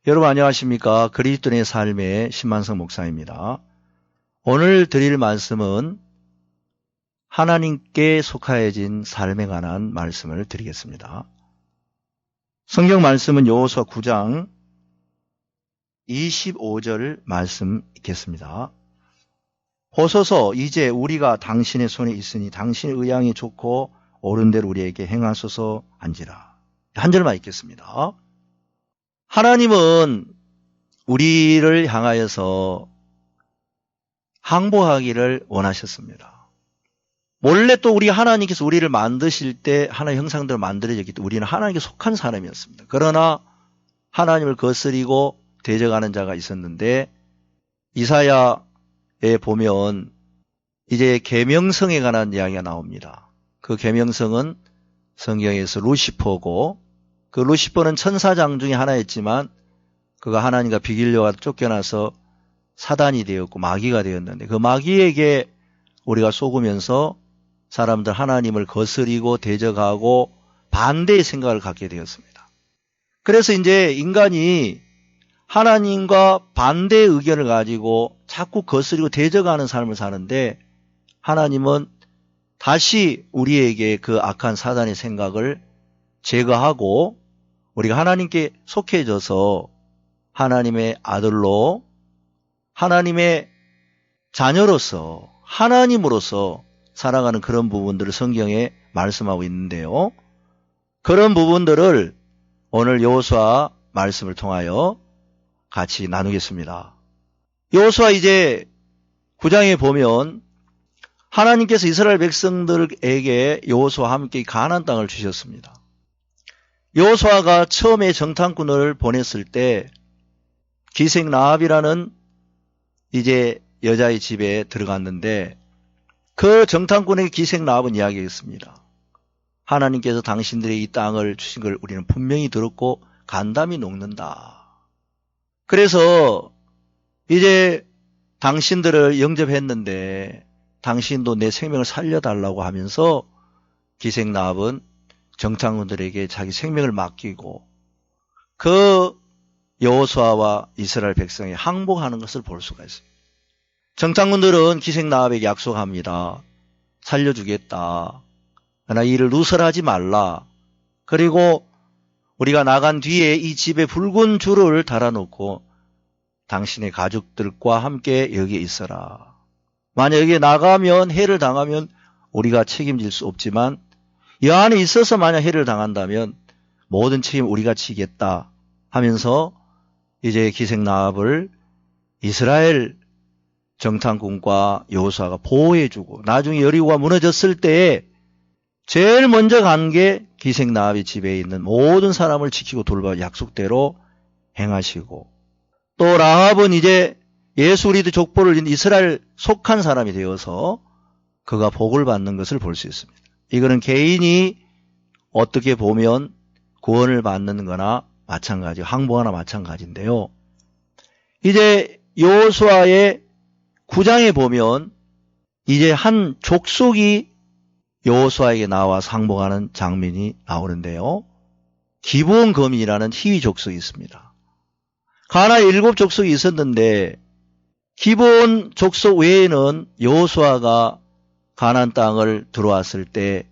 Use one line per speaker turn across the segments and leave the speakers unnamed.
여러분 안녕하십니까? 그리스도인의 삶의 신만성 목사입니다. 오늘 드릴 말씀은 하나님께 속하여진 삶에 관한 말씀을 드리겠습니다. 성경 말씀은 여호수아 9장 25절 말씀 읽겠습니다. 보소서 이제 우리가 당신의 손에 있으니 당신의 의향이 좋고 옳은 대로 우리에게 행하소서 한지라. 한 절만 읽겠습니다. 하나님은 우리를 향하여서 항복하기를 원하셨습니다. 원래 또 우리 하나님께서 우리를 만드실 때 하나의 형상대로 만들어졌기 때문에 우리는 하나님께 속한 사람이었습니다. 그러나 하나님을 거스리고 대적하는 자가 있었는데 이사야에 보면 이제 계명성에 관한 이야기가 나옵니다. 그 계명성은 성경에서 루시퍼고 그 루시퍼는 천사장 중에 하나였지만 그가 하나님과 비길려가 쫓겨나서 사단이 되었고 마귀가 되었는데 그 마귀에게 우리가 속으면서 사람들 하나님을 거스리고 대적하고 반대의 생각을 갖게 되었습니다. 그래서 이제 인간이 하나님과 반대의 의견을 가지고 자꾸 거스리고 대적하는 삶을 사는데 하나님은 다시 우리에게 그 악한 사단의 생각을 제거하고 우리가 하나님께 속해져서 하나님의 아들로 하나님의 자녀로서 하나님으로서 살아가는 그런 부분들을 성경에 말씀하고 있는데요. 그런 부분들을 오늘 여호수아 말씀을 통하여 같이 나누겠습니다. 여호수아 이제 9장에 보면 하나님께서 이스라엘 백성들에게 여호수아와 함께 가나안 땅을 주셨습니다. 여호수아가 처음에 정탐꾼을 보냈을 때 기생 라합이라는 이제 여자의 집에 들어갔는데 그 정탐꾼에게 기생 라합은 이야기했습니다. 하나님께서 당신들이 이 땅을 주신 걸 우리는 분명히 들었고 간담이 녹는다. 그래서 이제 당신들을 영접했는데 당신도 내 생명을 살려달라고 하면서 기생 라합은 정탐꾼들에게 자기 생명을 맡기고 그 여호수아와 이스라엘 백성이 항복하는 것을 볼 수가 있습니다. 정탐꾼들은 기생 라합에게 약속합니다. 살려주겠다. 그러나 이 일을 누설하지 말라. 그리고 우리가 나간 뒤에 이 집에 붉은 줄을 달아놓고 당신의 가족들과 함께 여기에 있어라. 만약 여기에 나가면 해를 당하면 우리가 책임질 수 없지만 이 안에 있어서 만약 해를 당한다면 모든 책임 우리가 지겠다 하면서 이제 기생 라합을 이스라엘 정탐꾼과 여호수아가 보호해주고 나중에 여리고가 무너졌을 때에 제일 먼저 간 게 기생 라합의 집에 있는 모든 사람을 지키고 돌봐 약속대로 행하시고 또 라합은 이제 예수 그리스도 족보를 잃은 이스라엘 속한 사람이 되어서 그가 복을 받는 것을 볼 수 있습니다. 이거는 개인이 어떻게 보면 구원을 받는 거나 마찬가지, 항복하나 마찬가지인데요. 이제 여호수아의 9장에 보면 이제 한 족속이 여호수아에게 나와 항복하는 장면이 나오는데요. 기브온 거민이라는 희위 족속이 있습니다. 가나안에 7족속이 있었는데 기브온 족속 외에는 여호수아가 가나안 땅을 들어왔을 때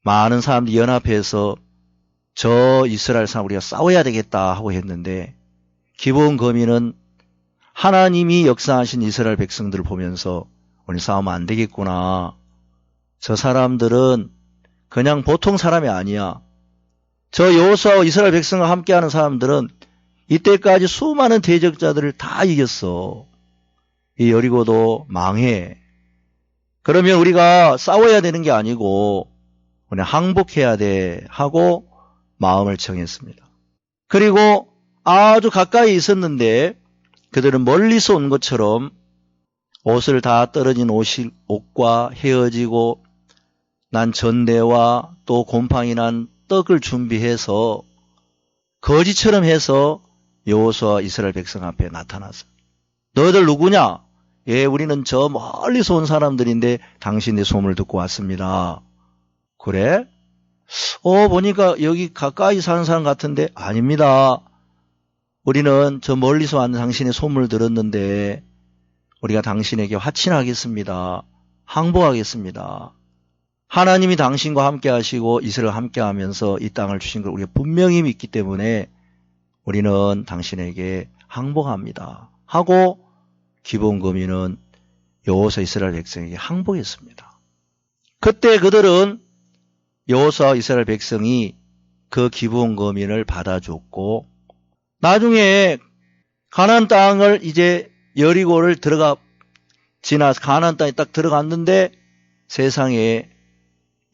많은 사람들이 연합해서 저 이스라엘 사람 우리가 싸워야 되겠다 하고 했는데 기브온 거민은 하나님이 역사하신 이스라엘 백성들을 보면서 우리 싸우면 안 되겠구나. 저 사람들은 그냥 보통 사람이 아니야. 저 여호수아와 이스라엘 백성과 함께하는 사람들은 이때까지 수많은 대적자들을 다 이겼어. 이 여리고도 망해. 그러면 우리가 싸워야 되는 게 아니고 그냥 항복해야 돼 하고 마음을 정했습니다. 그리고 아주 가까이 있었는데 그들은 멀리서 온 것처럼 옷을 다 떨어진 옷과 헤어지고 난 전대와 또 곰팡이 난 떡을 준비해서 거지처럼 해서 여호수아 이스라엘 백성 앞에 나타났어요. 너희들 누구냐? 예, 우리는 저 멀리서 온 사람들인데 당신의 소문을 듣고 왔습니다. 그래? 보니까 여기 가까이 사는 사람 같은데 아닙니다. 우리는 저 멀리서 왔는 당신의 소문을 들었는데 우리가 당신에게 화친하겠습니다. 항복하겠습니다. 하나님이 당신과 함께 하시고 이스라엘과 함께 하면서 이 땅을 주신 걸 우리가 분명히 믿기 때문에 우리는 당신에게 항복합니다. 하고 기브온 거민은 여호수아 이스라엘 백성에게 항복했습니다. 그때 그들은 여호수아 이스라엘 백성이 그 기브온 거민을 받아줬고 나중에 가나안 땅을 이제 여리고를 지나서 가나안 땅에 딱 들어갔는데 세상에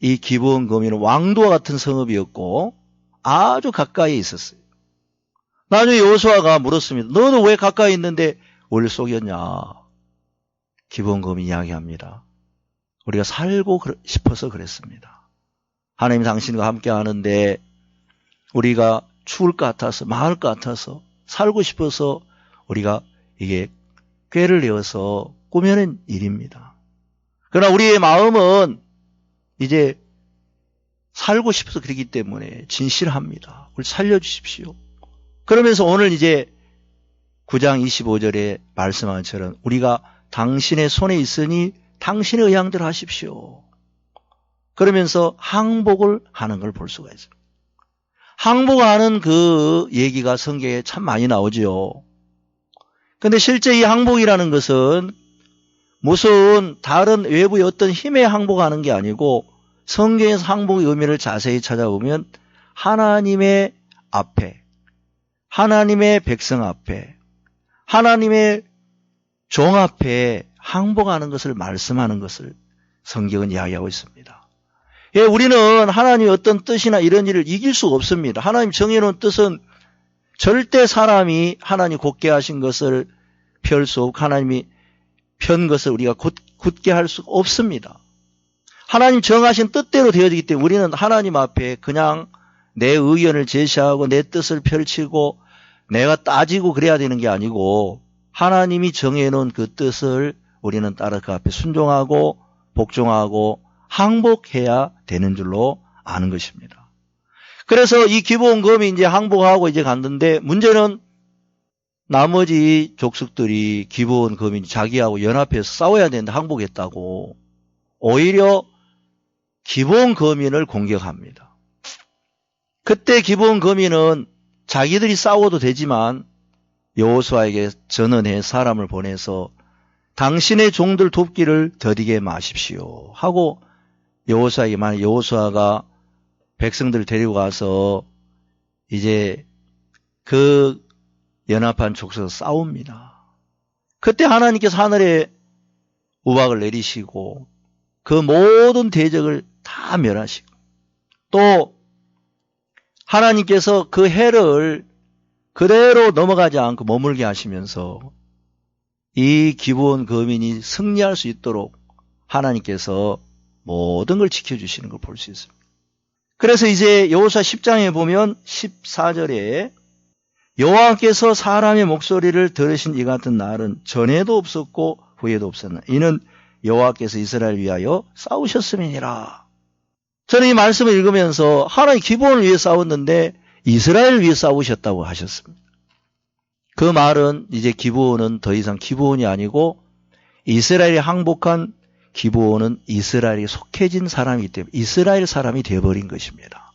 이 기브온 거민은 왕도와 같은 성읍이었고 아주 가까이 있었어요. 나중에 여호수아가 물었습니다. 너는 왜 가까이 있는데 우리를 속였냐? 기브온 거민이 이야기합니다. 우리가 살고 싶어서 그랬습니다. 하나님 당신과 함께 하는데 우리가 죽을 것 같아서 망할 것 같아서 살고 싶어서 우리가 이게 꾀를 내어서 꾸며낸 일입니다. 그러나 우리의 마음은 이제 살고 싶어서 그러기 때문에 진실합니다. 우리 살려주십시오. 그러면서 오늘 이제 9장 25절에 말씀한 것처럼 우리가 당신의 손에 있으니 당신의 의향대로 하십시오. 그러면서 항복을 하는 걸 볼 수가 있습니다. 항복하는 그 얘기가 성경에 참 많이 나오죠. 근데 실제 이 항복이라는 것은 무슨 다른 외부의 어떤 힘에 항복하는 게 아니고 성경에서 항복의 의미를 자세히 찾아보면 하나님의 앞에, 하나님의 백성 앞에, 하나님의 종 앞에 항복하는 것을 말씀하는 것을 성경은 이야기하고 있습니다. 예, 우리는 하나님의 어떤 뜻이나 이런 일을 이길 수가 없습니다. 하나님 정해놓은 뜻은 절대 사람이 하나님 곧게 하신 것을 펼 수 없고 하나님이 편 것을 우리가 굳게 할 수가 없습니다. 하나님 정하신 뜻대로 되어지기 때문에 우리는 하나님 앞에 그냥 내 의견을 제시하고 내 뜻을 펼치고 내가 따지고 그래야 되는 게 아니고 하나님이 정해놓은 그 뜻을 우리는 따라 그 앞에 순종하고 복종하고 항복해야 되는 줄로 아는 것입니다. 그래서 이 기브온 거민이 이제 항복하고 이제 갔는데 문제는 나머지 족속들이 기브온 거민이 자기하고 연합해서 싸워야 되는데 항복했다고 오히려 기브온 거민을 공격합니다. 그때 기브온 거민은 자기들이 싸워도 되지만 여호수아에게 전언해 사람을 보내서 당신의 종들 돕기를 더디게 마십시오 하고 여호수아에게 말해 여호수아가 백성들을 데리고 가서 이제 그 연합한 족속에서 싸웁니다. 그때 하나님께서 하늘에 우박을 내리시고 그 모든 대적을 다 멸하시고 또 하나님께서 그 해를 그대로 넘어가지 않고 머물게 하시면서 이 기브온 거민이 승리할 수 있도록 하나님께서 모든 걸 지켜주시는 걸 볼 수 있습니다. 그래서 이제 여호수아 10장에 보면 14절에 여호와께서 사람의 목소리를 들으신 이 같은 날은 전에도 없었고 후에도 없었나 이는 여호와께서 이스라엘을 위하여 싸우셨음이니라. 저는 이 말씀을 읽으면서 하나님 기브온을 위해 싸웠는데 이스라엘을 위해 싸우셨다고 하셨습니다. 그 말은 이제 기브온은 더 이상 기브온이 아니고 이스라엘이 항복한 기브온은 이스라엘이 속해진 사람이기 때문에 이스라엘 사람이 되어버린 것입니다.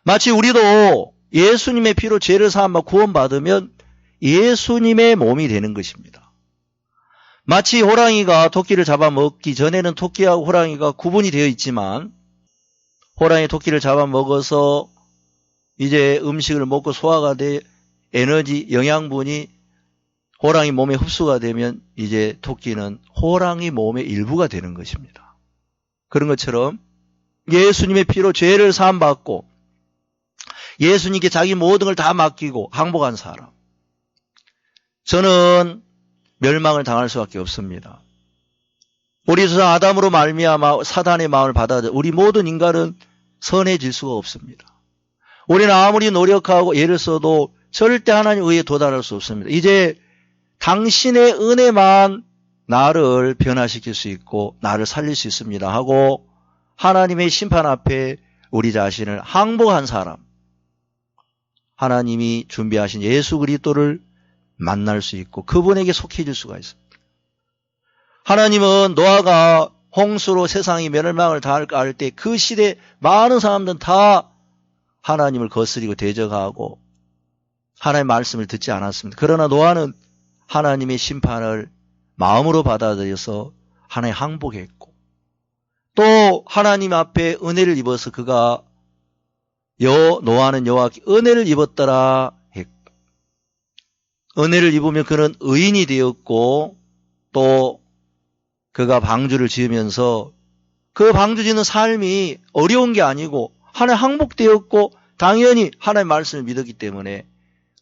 마치 우리도 예수님의 피로 죄를 사함과 구원받으면 예수님의 몸이 되는 것입니다. 마치 호랑이가 토끼를 잡아먹기 전에는 토끼하고 호랑이가 구분이 되어 있지만 호랑이 토끼를 잡아먹어서 이제 음식을 먹고 소화가 돼 에너지, 영양분이 호랑이 몸에 흡수가 되면 이제 토끼는 호랑이 몸의 일부가 되는 것입니다. 그런 것처럼 예수님의 피로 죄를 사함받고 예수님께 자기 모든 걸 다 맡기고 항복한 사람. 저는 멸망을 당할 수밖에 없습니다. 우리 조상 아담으로 말미암아 사단의 마음을 받아들여 우리 모든 인간은 선해질 수가 없습니다. 우리는 아무리 노력하고 애를 써도 절대 하나님 의에 도달할 수 없습니다. 이제 당신의 은혜만 나를 변화시킬 수 있고 나를 살릴 수 있습니다 하고 하나님의 심판 앞에 우리 자신을 항복한 사람, 하나님이 준비하신 예수 그리스도를 만날 수 있고 그분에게 속해질 수가 있습니다. 하나님은 노아가 홍수로 세상이 멸망을 당할까 할 때 그 시대 많은 사람들은 다 하나님을 거스리고 대적하고 하나님의 말씀을 듣지 않았습니다. 그러나 노아는 하나님의 심판을 마음으로 받아들여서 하나님 항복했고 또 하나님 앞에 은혜를 입어서 그가 노아는 여호와께 은혜를 입었더라 했고 은혜를 입으면 그는 의인이 되었고 또 그가 방주를 지으면서 그 방주 짓는 삶이 어려운 게 아니고 하나님 항복되었고 당연히 하나님의 말씀을 믿었기 때문에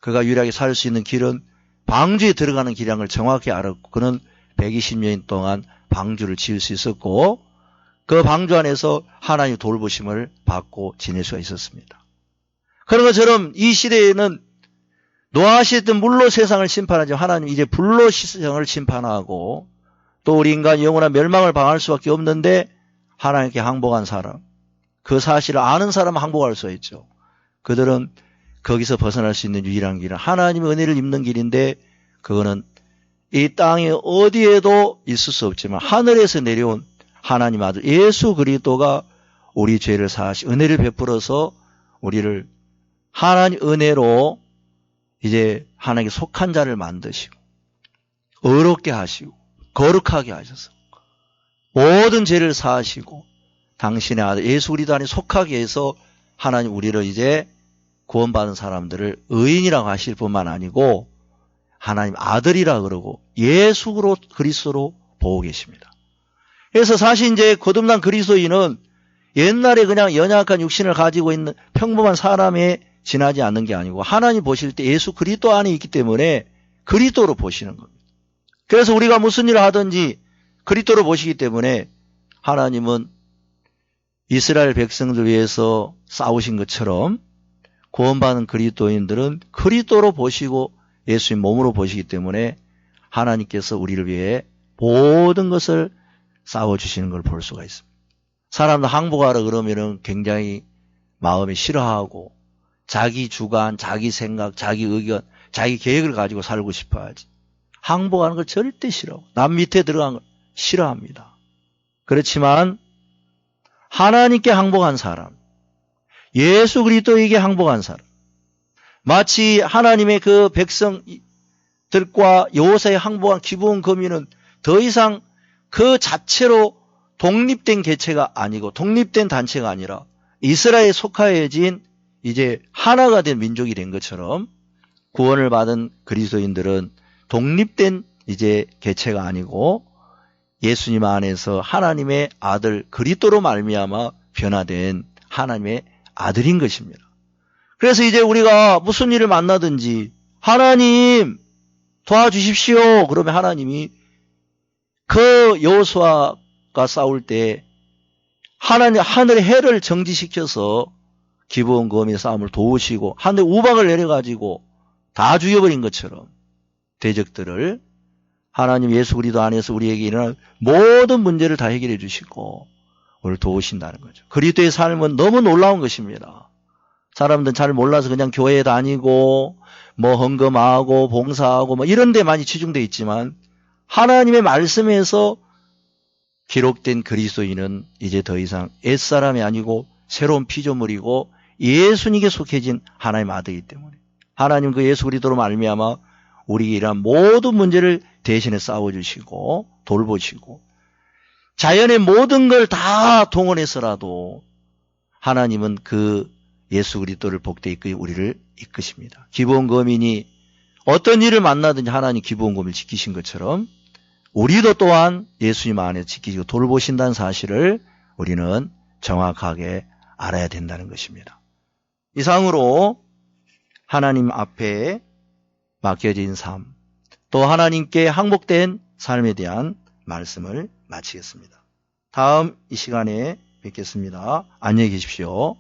그가 유일하게 살 수 있는 길은 방주에 들어가는 길이라는 걸 정확히 알았고 그는 120년 동안 방주를 지을 수 있었고 그 방주 안에서 하나님의 돌보심을 받고 지낼 수가 있었습니다. 그런 것처럼 이 시대에는 노아 시대 때 물로 세상을 심판하지만 하나님 이제 불로 세상을 심판하고 또 우리 인간 영원한 멸망을 방할 수밖에 없는데 하나님께 항복한 사람 그 사실을 아는 사람은 항복할 수 있죠. 그들은 거기서 벗어날 수 있는 유일한 길은 하나님의 은혜를 입는 길인데 그거는 이 땅에 어디에도 있을 수 없지만 하늘에서 내려온 하나님 아들 예수 그리스도가 우리 죄를 사하시 은혜를 베풀어서 우리를 하나님 은혜로 이제 하나님께 속한 자를 만드시고 의롭게 하시고 거룩하게 하셔서 모든 죄를 사하시고 당신의 아들 예수 그리스도 안에 속하게 해서 하나님 우리를 이제 구원받은 사람들을 의인이라고 하실 뿐만 아니고 하나님 아들이라 그러고 예수 그리스도로 보고 계십니다. 그래서 사실 이제 거듭난 그리스도인은 옛날에 그냥 연약한 육신을 가지고 있는 평범한 사람에 지나지 않는 게 아니고 하나님 보실 때 예수 그리스도 안에 있기 때문에 그리스도로 보시는 겁니다. 그래서 우리가 무슨 일을 하든지 그리스도로 보시기 때문에 하나님은 이스라엘 백성들 위해서 싸우신 것처럼 구원받은 그리스도인들은 그리스도로 보시고 예수님 몸으로 보시기 때문에 하나님께서 우리를 위해 모든 것을 싸워주시는 걸 볼 수가 있습니다. 사람들 항복하라 그러면은 굉장히 마음이 싫어하고 자기 주관, 자기 생각, 자기 의견, 자기 계획을 가지고 살고 싶어 하지. 항복하는 걸 절대 싫어하고 남 밑에 들어가는 걸 싫어합니다. 그렇지만 하나님께 항복한 사람, 예수 그리스도에게 항복한 사람, 마치 하나님의 그 백성들과 여호사에 항복한 기브온 거민은 더 이상 그 자체로 독립된 개체가 아니고 독립된 단체가 아니라 이스라엘에 속하여진 이제 하나가 된 민족이 된 것처럼 구원을 받은 그리스도인들은 독립된 이제 개체가 아니고 예수님 안에서 하나님의 아들 그리스도로 말미암아 변화된 하나님의 아들인 것입니다. 그래서 이제 우리가 무슨 일을 만나든지 하나님 도와주십시오. 그러면 하나님이 그 여호수아가 싸울 때 하나님 하늘의 해를 정지시켜서 기브온 거민의 싸움을 도우시고 하늘 우박을 내려가지고 다 죽여버린 것처럼 대적들을 하나님 예수 그리스도 안에서 우리에게 일어난 모든 문제를 다 해결해 주시고 우리를 도우신다는 거죠. 그리스도의 삶은 너무 놀라운 것입니다. 사람들은 잘 몰라서 그냥 교회에 다니고 뭐 헌금하고 봉사하고 뭐 이런 데 많이 치중되어 있지만 하나님의 말씀에서 기록된 그리스도인은 이제 더 이상 옛사람이 아니고 새로운 피조물이고 예수님께 속해진 하나님의 아들이기 때문에 하나님 그 예수 그리스도로 말미암아 우리에게 이러한 모든 문제를 대신에 싸워주시고 돌보시고 자연의 모든 걸 다 동원해서라도 하나님은 그 예수 그리스도를 복되이 이끌어 우리를 이끄십니다. 기브온 거민이 어떤 일을 만나든지 하나님 기브온 거민을 지키신 것처럼 우리도 또한 예수님 안에 지키시고 돌보신다는 사실을 우리는 정확하게 알아야 된다는 것입니다. 이상으로 하나님 앞에 맡겨진 삶, 또 하나님께 항복된 삶에 대한 말씀을 마치겠습니다. 다음 이 시간에 뵙겠습니다. 안녕히 계십시오.